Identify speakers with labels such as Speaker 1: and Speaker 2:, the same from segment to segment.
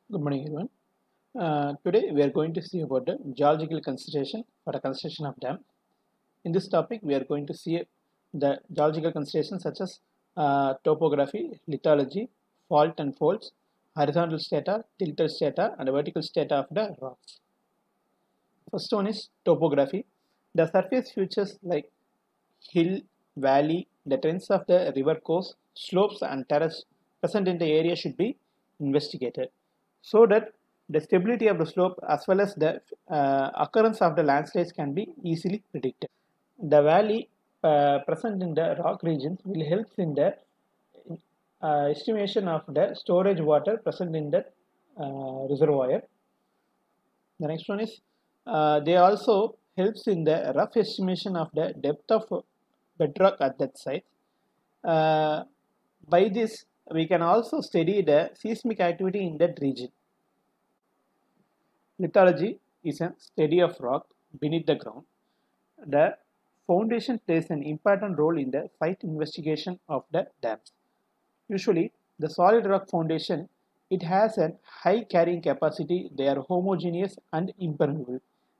Speaker 1: Good morning, everyone. Today we are going to see about the geological consideration for the construction of dam. In this topic, we are going to see the geological considerations such as topography, lithology, fault and folds, horizontal strata, tilted strata, and vertical strata of the rocks. First one is topography. The surface features like hill, valley, the trends of the river course, slopes, and terrace present in the area should be investigated so that the stability of the slope as well as the occurrence of the landslides can be easily predicted. The valley present in the rock regions will help in the estimation of the storage water present in the reservoir. The next one is they also helps in the rough estimation of the depth of bedrock at that site. Uh, by this, we can also study the seismic activity in that region. Lithology is a study of rock beneath the ground. The foundation plays an important role in the site investigation of the dams. Usually, the solid rock foundation it has a high carrying capacity. They are homogeneous and impermeable.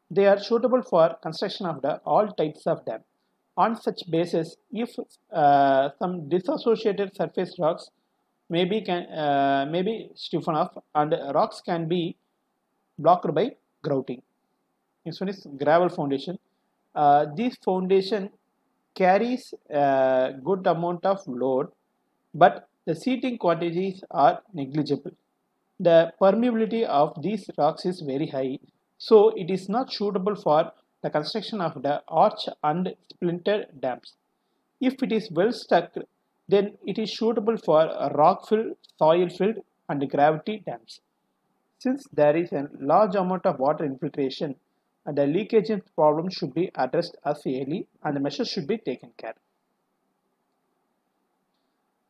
Speaker 1: They are suitable for construction of all types of dam. On such basis, if some disassociated surface rocks may be stiffen off and rocks can be blocked by grouting. Next one is gravel foundation. This foundation carries a good amount of load, but the seating quantities are negligible. The permeability of these rocks is very high, so it is not suitable for the construction of the arch and splinter dams. If it is well stuck, then it is suitable for rock filled, soil filled, and gravity dams. Since there is a large amount of water infiltration, the leakage problem should be addressed as early and the measures should be taken care.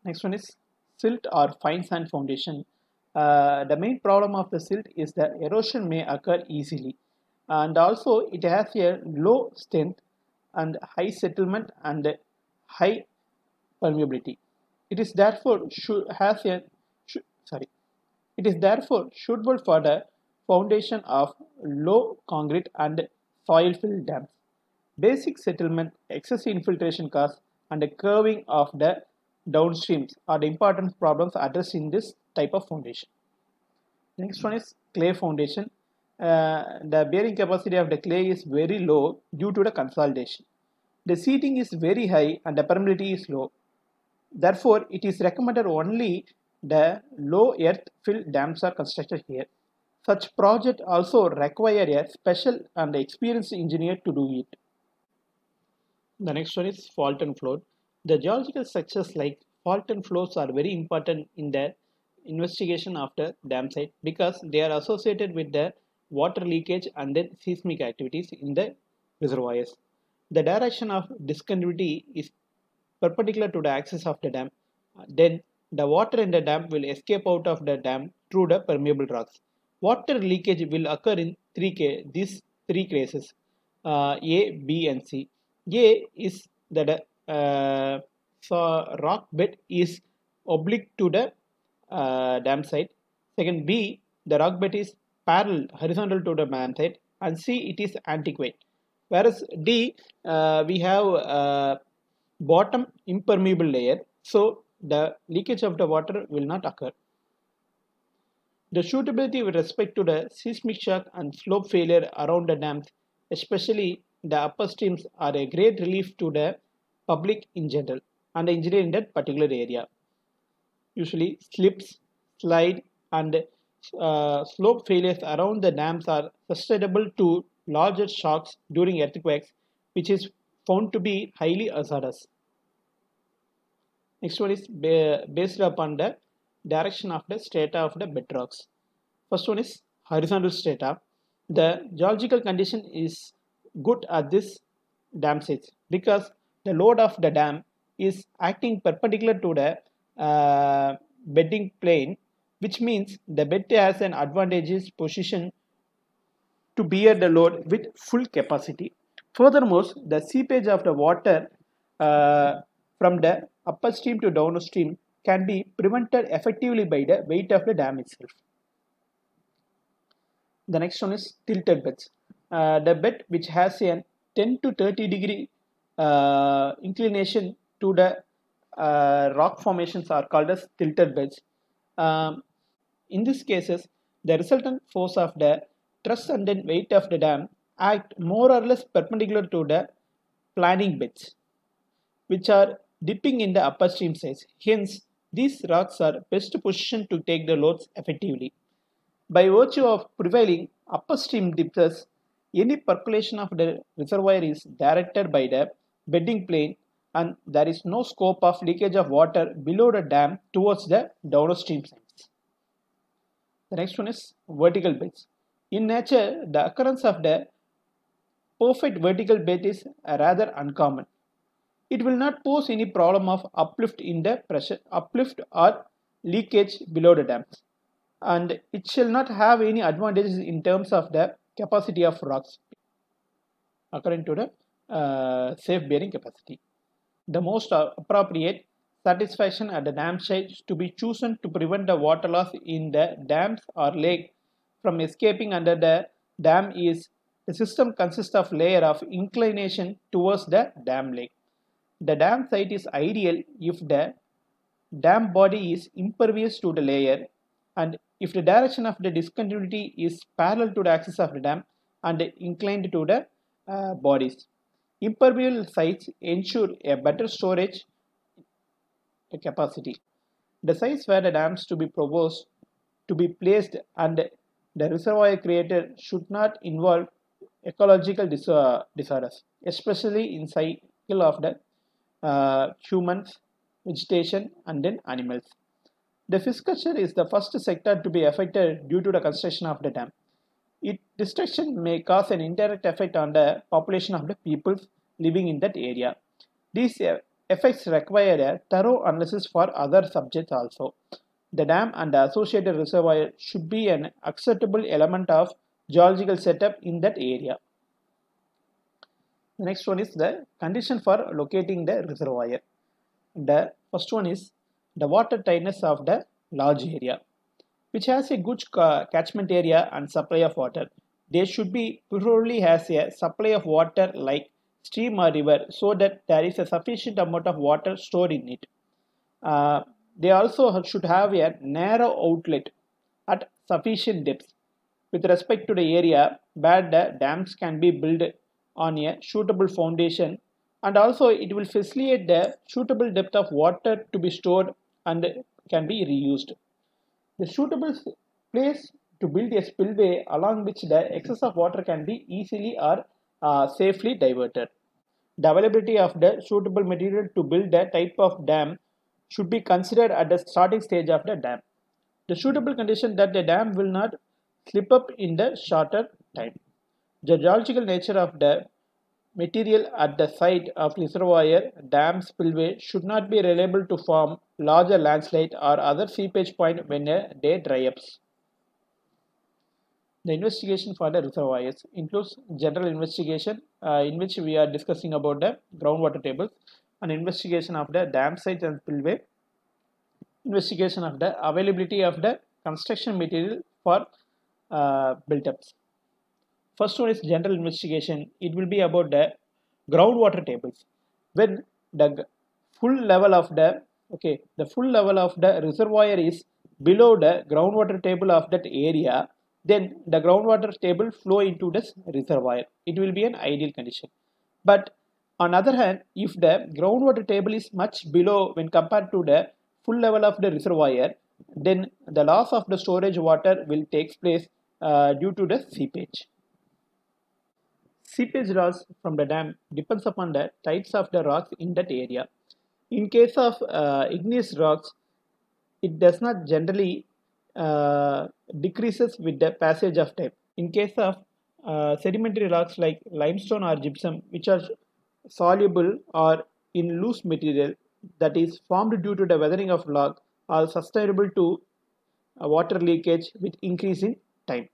Speaker 1: Next one is silt or fine sand foundation. The main problem of the silt is that erosion may occur easily and also it has a low strength and high settlement and high permeability. It is therefore it is therefore suitable for the foundation of low concrete and soil filled dams. Basic settlement, excessive infiltration costs, and the curving of the downstreams are the important problems addressed in this type of foundation. Next one is clay foundation. The bearing capacity of the clay is very low due to the consolidation. The seating is very high and the permeability is low. Therefore, it is recommended only the low earth fill dams are constructed here. Such project also require a special and experienced engineer to do it. The next one is fault and flood. The geological structures like fault and flows are very important in the investigation of the dam site because they are associated with the water leakage and then seismic activities in the reservoirs. The direction of discontinuity is perpendicular to the axis of the dam. Then the water in the dam will escape out of the dam through the permeable rocks. Water leakage will occur in these three cases A, B, and C. A is that rock bed is oblique to the dam side. Second, B, the rock bed is parallel horizontal to the dam side, and C, it is antiquate. Whereas D, we have bottom impermeable layer, so the leakage of the water will not occur. The suitability with respect to the seismic shock and slope failure around the dams, especially the upper streams, are a great relief to the public in general and the engineer in that particular area. Usually, slips, slide, and slope failures around the dams are susceptible to larger shocks during earthquakes, which is found to be highly hazardous. Next one is based upon the direction of the strata of the bedrocks. First one is horizontal strata. The geological condition is good at this dam sites because the load of the dam is acting perpendicular to the bedding plane, which means the bed has an advantageous position to bear the load with full capacity. Furthermore, the seepage of the water from the upper stream to downstream can be prevented effectively by the weight of the dam itself. The next one is tilted beds. The bed which has a 10 to 30 degree inclination to the rock formations are called as tilted beds. Um, in these cases, the resultant force of the truss and then weight of the dam act more or less perpendicular to the planing beds, which are dipping in the upper stream sides. Hence, these rocks are best positioned to take the loads effectively. By virtue of prevailing upper stream depths, any percolation of the reservoir is directed by the bedding plane and there is no scope of leakage of water below the dam towards the downstream sides. The next one is vertical beds. In nature, the occurrence of the perfect vertical bed is rather uncommon. It will not pose any problem of uplift in the pressure, uplift or leakage below the dams, and it shall not have any advantages in terms of the capacity of rocks according to the safe bearing capacity. The most appropriate satisfaction at the dam site to be chosen to prevent the water loss in the dams or lake from escaping under the dam is the system consists of layer of inclination towards the dam lake. The dam site is ideal if the dam body is impervious to the layer and if the direction of the discontinuity is parallel to the axis of the dam and inclined to the bodies. Impermeable sites ensure a better storage capacity. The sites where the dams to be proposed to be placed and the reservoir created should not involve ecological disorders, especially in cycle of the humans, vegetation, and then animals. The pisciculture is the first sector to be affected due to the construction of the dam. Its destruction may cause an indirect effect on the population of the people living in that area. These effects require a thorough analysis for other subjects also. The dam and the associated reservoir should be an acceptable element of geological setup in that area. The next one is the condition for locating the reservoir. The first one is the water tightness of the large area, which has a good catchment area and supply of water. They should be preferably has a supply of water like stream or river so that there is a sufficient amount of water stored in it. They also should have a narrow outlet at sufficient depth with respect to the area where the dams can be built on a suitable foundation, and also it will facilitate the suitable depth of water to be stored and can be reused. The suitable place to build a spillway along which the excess of water can be easily or safely diverted. The availability of the suitable material to build the type of dam should be considered at the starting stage of the dam. The suitable condition that the dam will not slip up in the shorter time. The geological nature of the material at the site of reservoir dam spillway should not be reliable to form larger landslide or other seepage point when a day dry ups. The investigation for the reservoirs includes general investigation in which we are discussing about the groundwater tables, and investigation of the dam sites and spillway, investigation of the availability of the construction material for build-ups. First one is general investigation. It will be about the groundwater tables. When the full level of the reservoir is below the groundwater table of that area, then the groundwater table flow into this reservoir. It will be an ideal condition. But on the other hand, if the groundwater table is much below when compared to the full level of the reservoir, then the loss of the storage water will take place due to the seepage. Seepage loss from the dam depends upon the types of the rocks in that area. In case of igneous rocks, it does not generally decreases with the passage of time. In case of sedimentary rocks like limestone or gypsum, which are soluble or in loose material that is formed due to the weathering of rock, are susceptible to water leakage with increasing time.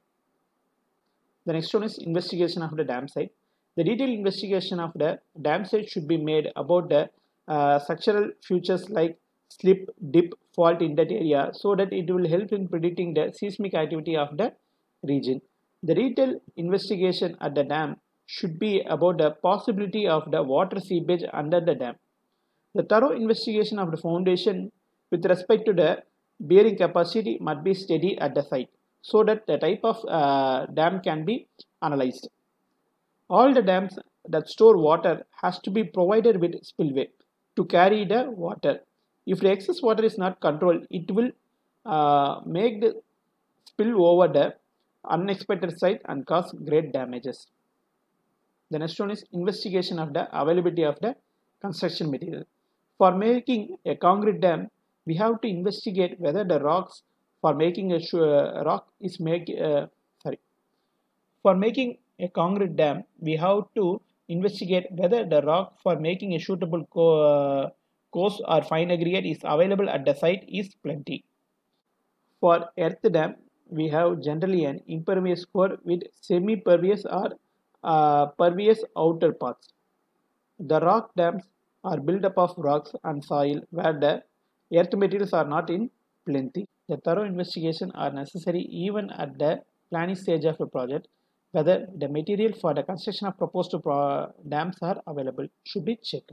Speaker 1: The next one is investigation of the dam site. The detailed investigation of the dam site should be made about the structural features like slip, dip, fault in that area so that it will help in predicting the seismic activity of the region. The detailed investigation at the dam should be about the possibility of the water seepage under the dam. The thorough investigation of the foundation with respect to the bearing capacity must be studied at the site so that the type of dam can be analyzed. All the dams that store water has to be provided with spillway to carry the water. If the excess water is not controlled, it will make the spill over the unexpected site and cause great damages. The next one is investigation of the availability of the construction material. For making a concrete dam, we have to investigate whether the rocks for making a rock is for making a concrete dam, we have to investigate whether the rock for making a suitable coarse or fine aggregate is available at the site is plenty. For earth dam, we have generally an impervious core with semi-pervious or pervious outer parts. The rock dams are built up of rocks and soil where the earth materials are not in plenty. The thorough investigation are necessary even at the planning stage of a project. Whether the material for the construction of proposed dams are available should be checked.